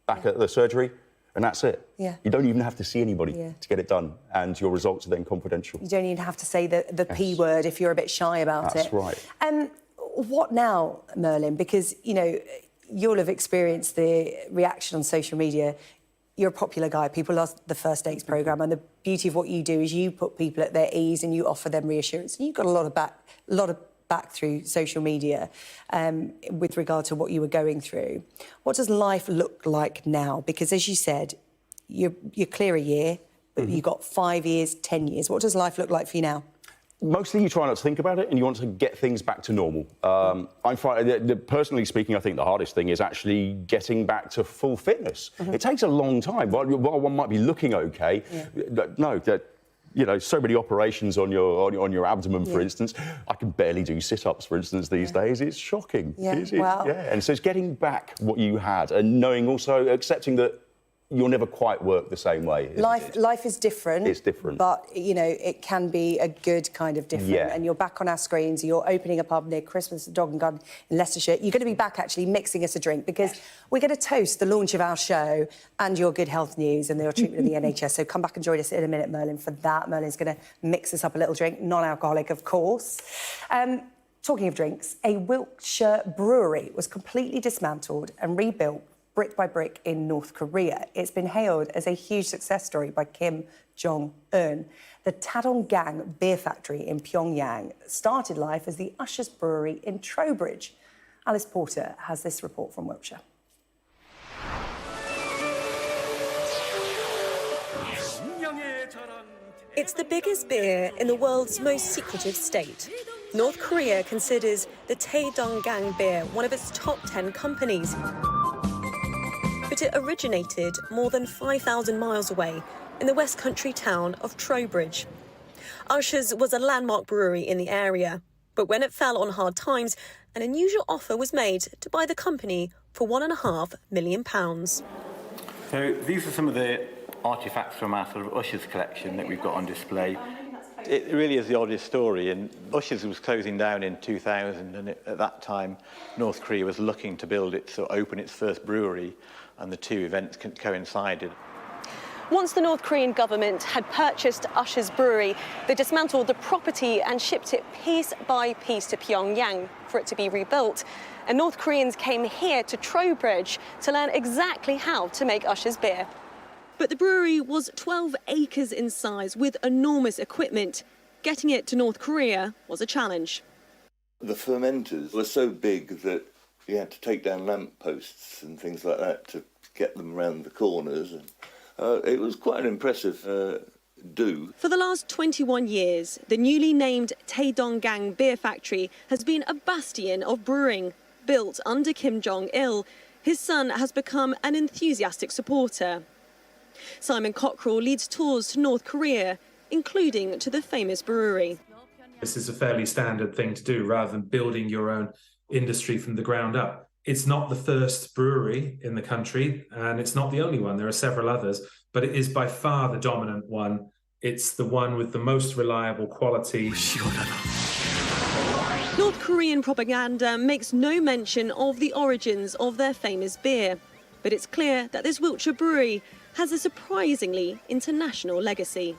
back at the surgery. And that's it. You don't even have to see anybody to get it done, and your results are then confidential. You don't even have to say the P word if you're a bit shy about it. That's right. And what now, Merlin? Because, you know, you'll have experienced the reaction on social media. You're a popular guy. People love the FirstDates programme, and the beauty of what you do is you put people at their ease and you offer them reassurance. And you've got a lot of back through social media with regard to what you were going through. What does life look like now? Because, as you said, you're clear a year, but you've got 5 years, 10 years. What does life look like for you now? Mostly you try not to think about it and you want to get things back to normal. Personally speaking, I think the hardest thing is actually getting back to full fitness. It takes a long time. While one might be looking OK, so many operations on your abdomen, for instance. I can barely do sit-ups, for instance, these days. It's shocking. And so it's getting back what you had and knowing also, accepting that you'll never quite work the same way. Life is different. It's different. But, it can be a good kind of different. Yeah. And you're back on our screens. You're opening a pub near Christmas Dog and Garden in Leicestershire. You're going to be back, actually, mixing us a drink because we're going to toast the launch of our show and your good health news and your treatment of the NHS. So come back and join us in a minute, Merlin, for that. Merlin's going to mix us up a little drink, non-alcoholic, of course. Talking of drinks, a Wiltshire brewery was completely dismantled and rebuilt brick by brick in North Korea. It's been hailed as a huge success story by Kim Jong-un. The Taedonggang beer factory in Pyongyang started life as the Usher's Brewery in Trowbridge. Alice Porter has this report from Wiltshire. It's the biggest beer in the world's most secretive state. North Korea considers the Taedonggang beer one of its top 10 companies. But it originated more than 5,000 miles away in the West Country town of Trowbridge. Usher's was a landmark brewery in the area, but when it fell on hard times, an unusual offer was made to buy the company for £1.5 million. So these are some of the artefacts from our sort of Usher's collection that we've got on display. It really is the oddest story, and Usher's was closing down in 2000, and at that time North Korea was looking to open its first brewery, and the two events coincided. Once the North Korean government had purchased Usher's brewery, they dismantled the property and shipped it piece by piece to Pyongyang for it to be rebuilt. And North Koreans came here to Trowbridge to learn exactly how to make Usher's beer. But the brewery was 12 acres in size with enormous equipment. Getting it to North Korea was a challenge. The fermenters were so big that you had to take down lamp posts and things like that to get them around the corners. And, it was quite an impressive do. For the last 21 years, the newly named Taedonggang beer factory has been a bastion of brewing. Built under Kim Jong-il, his son has become an enthusiastic supporter. Simon Cockrell leads tours to North Korea, including to the famous brewery. This is a fairly standard thing to do rather than building your own industry from the ground up. It's not the first brewery in the country, and it's not the only one. There are several others, but it is by far the dominant one. It's the one with the most reliable quality. North Korean propaganda makes no mention of the origins of their famous beer, but it's clear that this Wiltshire brewery has a surprisingly international legacy.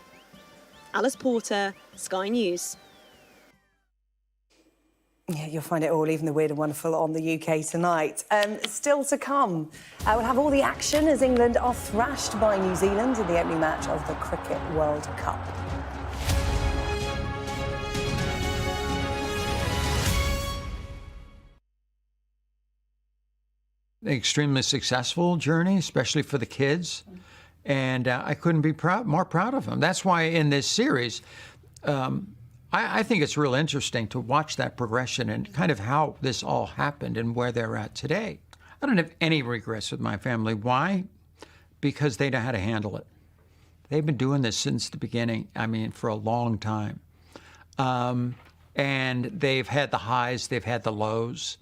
Alice Porter, Sky News. Yeah, you'll find it all, even the weird and wonderful, on the UK Tonight. Still to come, we'll have all the action as England are thrashed by New Zealand in the opening match of the Cricket World Cup. Extremely successful journey, especially for the kids. And I couldn't be more proud of them. That's why in this series, I think it's real interesting to watch that progression and kind of how this all happened and where they're at today. I don't have any regrets with my family. Why? Because they know how to handle it. They've been doing this since the beginning, for a long time. And they've had the highs, they've had the lows.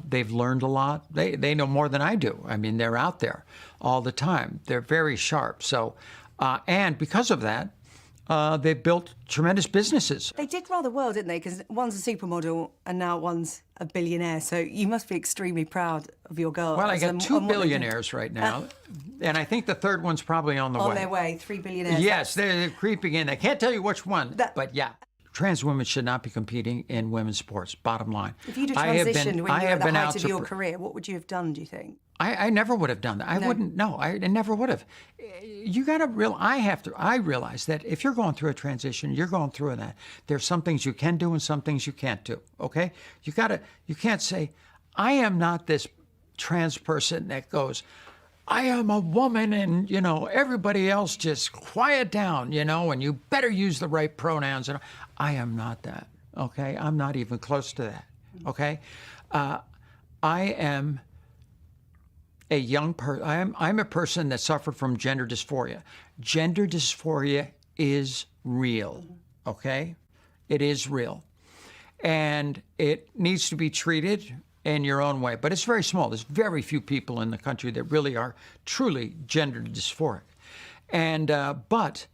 They've learned a lot. They know more than I do. They're out there all the time. They're very sharp. So, and because of that, they've built tremendous businesses. They did rather well, didn't they? Because one's a supermodel and now one's a billionaire. So you must be extremely proud of your girl. Well, I got two billionaires right now. And I think the third one's probably on the way. On their way, 3 billionaires. Yes, they're creeping in. I can't tell you which one, but yeah. Trans women should not be competing in women's sports, bottom line. If you'd have transitioned when you were at the height of your career, what would you have done, do you think? I never would have done that. I wouldn't, no, I never would have. You got to I realize that if you're going through a transition, you're going through that. There's some things you can do and some things you can't do, okay? You can't say, I am not this trans person that goes, I am a woman and, everybody else just quiet down, and you better use the right pronouns. I am not that, okay? I'm not even close to that, okay? I am a young person. I'm a person that suffered from gender dysphoria. Gender dysphoria is real, okay? It is real. And it needs to be treated in your own way. But it's very small. There's very few people in the country that really are truly gender dysphoric. And, but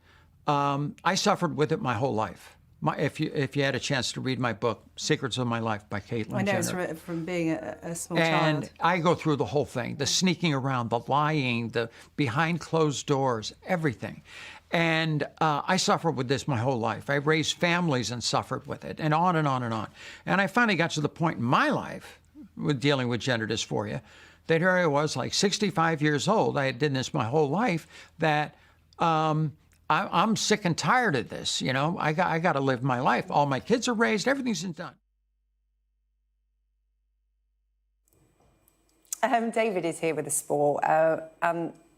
I suffered with it my whole life. If you had a chance to read my book, Secrets of My Life by Caitlyn Jenner. I know it's from being a small and child. I go through the whole thing, the sneaking around, the lying, the behind closed doors, everything. And I suffered with this my whole life. I raised families and suffered with it, and on and on and on. And I finally got to the point in my life with dealing with gender dysphoria that here I was, like 65 years old. I had done this my whole life, that I'm sick and tired of this. You know, I got to live my life. All my kids are raised. Everything's done. David is here with the sport.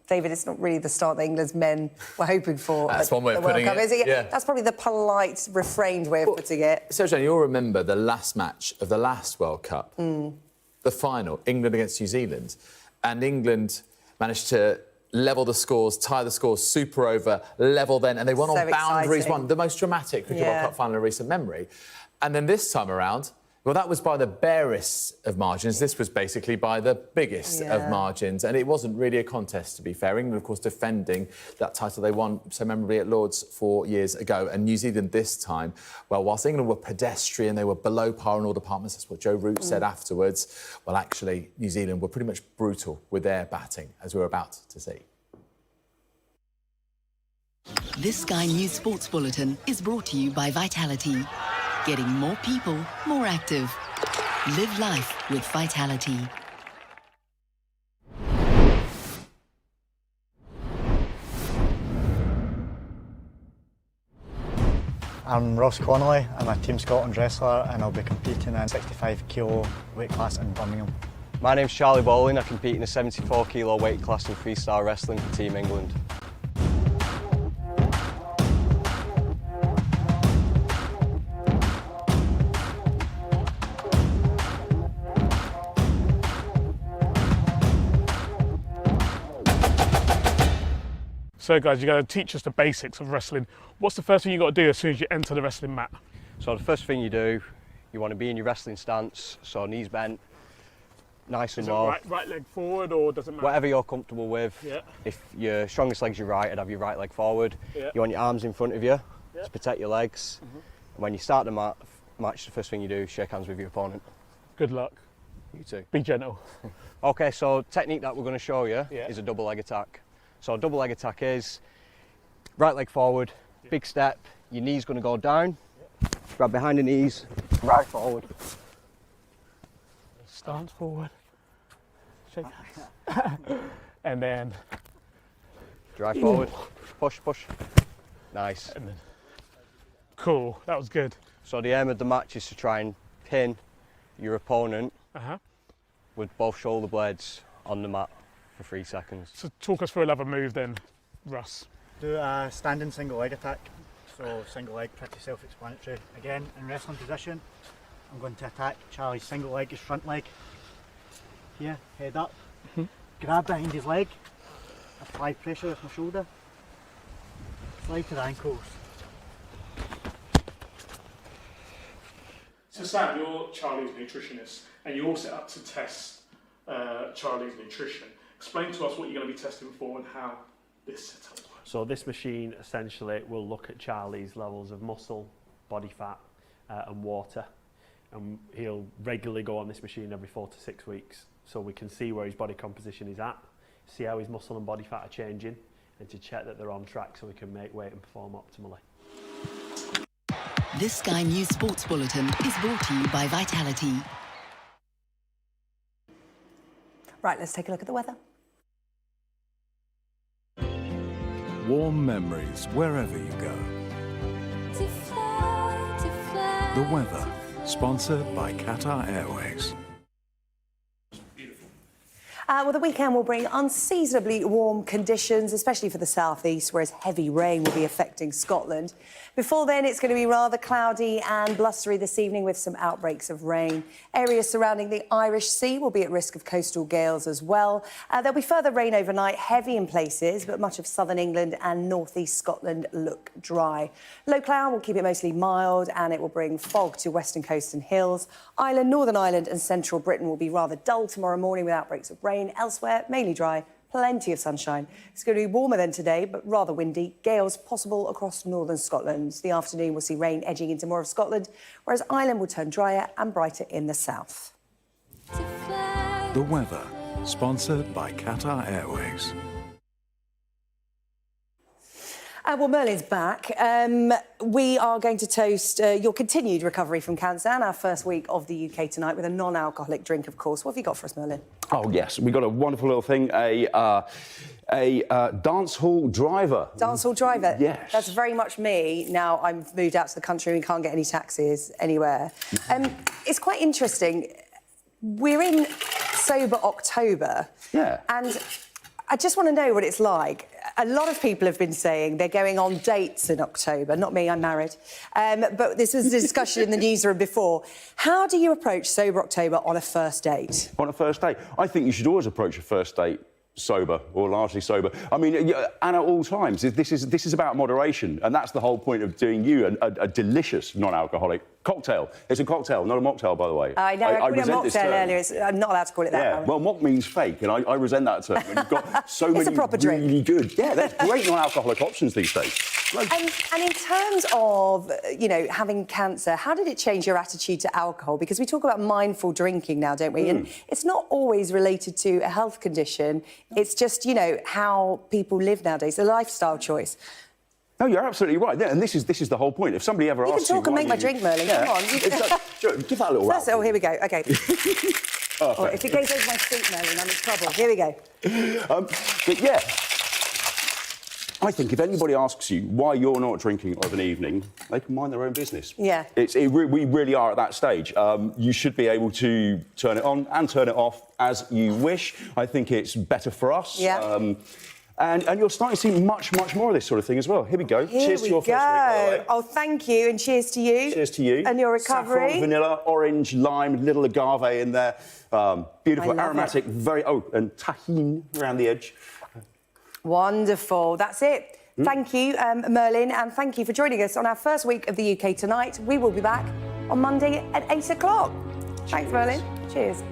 David, it's not really the start that England's men were hoping for. That's one way of World putting Cup, it. is it? Yeah. That's probably the polite, refrained way of putting it. Sarah-Jane, you'll remember the last match of the last World Cup, the final, England against New Zealand. And England managed to level the scores, tie the scores, super over, level then, and they won So on boundaries, exciting. won the most dramatic Cricket Yeah. World Cup final in recent memory. And then this time around, well, that was by the barest of margins. This was basically by the biggest of margins. And it wasn't really a contest, to be fair. England, of course, defending that title they won so memorably at Lord's 4 years ago. And New Zealand this time, well, whilst England were pedestrian, they were below par in all departments. That's what Joe Root said afterwards. Well, actually, New Zealand were pretty much brutal with their batting, as we're about to see. This Sky News Sports Bulletin is brought to you by Vitality. Getting more people more active. Live life with Vitality. I'm Ross Connolly. I'm a Team Scotland wrestler and I'll be competing in 65 kilo weight class in Birmingham. My name's Charlie Bowling. I compete in the 74 kilo weight class in freestyle wrestling for Team England. So guys, you're going to teach us the basics of wrestling. What's the first thing you've got to do as soon as you enter the wrestling mat? So the first thing you do, you want to be in your wrestling stance, so knees bent, nice and low. Right leg forward, or does it matter? Whatever you're comfortable with. Yeah. If your strongest leg's your right, I'd have your right leg forward. Yeah. You want your arms in front of you to protect your legs. And when you start the match, the first thing you do is shake hands with your opponent. Good luck. You too. Be gentle. Okay, so technique that we're going to show you is a double leg attack. So a double leg attack is right leg forward, big step, your knee's going to go down, grab behind the knees, right forward. Stance forward, shake hands, and then drive forward, push, push. Nice. And then, cool, that was good. So the aim of the match is to try and pin your opponent with both shoulder blades on the mat for 3 seconds. So talk us through another move then, Russ. Do a standing single leg attack. So single leg, pretty self-explanatory. Again, in wrestling position, I'm going to attack Charlie's single leg, his front leg. Here, head up, grab behind his leg, apply pressure with my shoulder, slide to the ankles. So Sam, you're Charlie's nutritionist, and you're all set up to test Charlie's nutrition. Explain to us what you're going to be testing for and how this setup works. So this machine essentially will look at Charlie's levels of muscle, body fat and water, and he'll regularly go on this machine every 4 to 6 weeks so we can see where his body composition is at, see how his muscle and body fat are changing, and to check that they're on track so we can make weight and perform optimally. This Sky News Sports Bulletin is brought to you by Vitality. Right, let's take a look at the weather. Warm memories wherever you go. The weather, sponsored by Qatar Airways. Well, the weekend will bring unseasonably warm conditions, especially for the southeast, whereas heavy rain will be affecting Scotland. Before then, it's going to be rather cloudy and blustery this evening with some outbreaks of rain. Areas surrounding the Irish Sea will be at risk of coastal gales as well. There'll be further rain overnight, heavy in places, but much of southern England and northeast Scotland look dry. Low cloud will keep it mostly mild and it will bring fog to western coast and hills. Ireland, Northern Ireland and central Britain will be rather dull tomorrow morning with outbreaks of rain. Elsewhere, mainly dry. Plenty of sunshine. It's going to be warmer than today, but rather windy. Gales possible across northern Scotland. The afternoon will see rain edging into more of Scotland, whereas Ireland will turn drier and brighter in the south. The weather, sponsored by Qatar Airways. Well, Merlin's back. We are going to toast your continued recovery from cancer and our first week of the UK tonight with a non-alcoholic drink, of course. What have you got for us, Merlin? Oh, yes. We got a wonderful little thing, a dance hall driver. Dance hall driver? Yes. That's very much me. Now I've moved out to the country and we can't get any taxis anywhere. It's quite interesting. We're in Sober October. Yeah. And I just want to know what it's like. A lot of people have been saying they're going on dates in October. Not me, I'm married. But this was a discussion in the newsroom before. How do you approach Sober October on a first date? On a first date? I think you should always approach a first date sober or largely sober. I mean, and at all times. This is about moderation, and that's the whole point of doing you a delicious non-alcoholic cocktail. It's a cocktail, not a mocktail, by the way. I know, I called it a mocktail earlier. I'm not allowed to call it that. Yeah, well, mock means fake, and I resent that term. When you've got so many really good... Yeah, there's great non-alcoholic options these days. And in terms of, you know, having cancer, how did it change your attitude to alcohol? Because we talk about mindful drinking now, don't we? And it's not always related to a health condition. It's just, you know, how people live nowadays, a lifestyle choice. No, you're absolutely right. Yeah, and this is the whole point. If somebody ever asks you... You can talk and make my drink, Merlin. Yeah. Come on. Sure, give that a little Oh, here we go. OK. Oh, if it goes over my feet, Merlin, I'm in trouble. Here we go. But, yeah... I think if anybody asks you why you're not drinking of an evening, they can mind their own business. Yeah. We really are at that stage. You should be able to turn it on and turn it off as you wish. I think it's better for us. Yeah. And you're starting to see much, much more of this sort of thing as well. Here we go. Cheers to your first week, by the way. Oh, thank you, and cheers to you. Cheers to you. And your recovery. Saffron, vanilla, orange, lime, little agave in there. Beautiful, aromatic, very... Oh, and tahini around the edge. Wonderful. That's it. Thank you, Merlin, and thank you for joining us on our first week of the UK Tonight. We will be back on Monday at 8 o'clock. Thanks, Merlin. Cheers.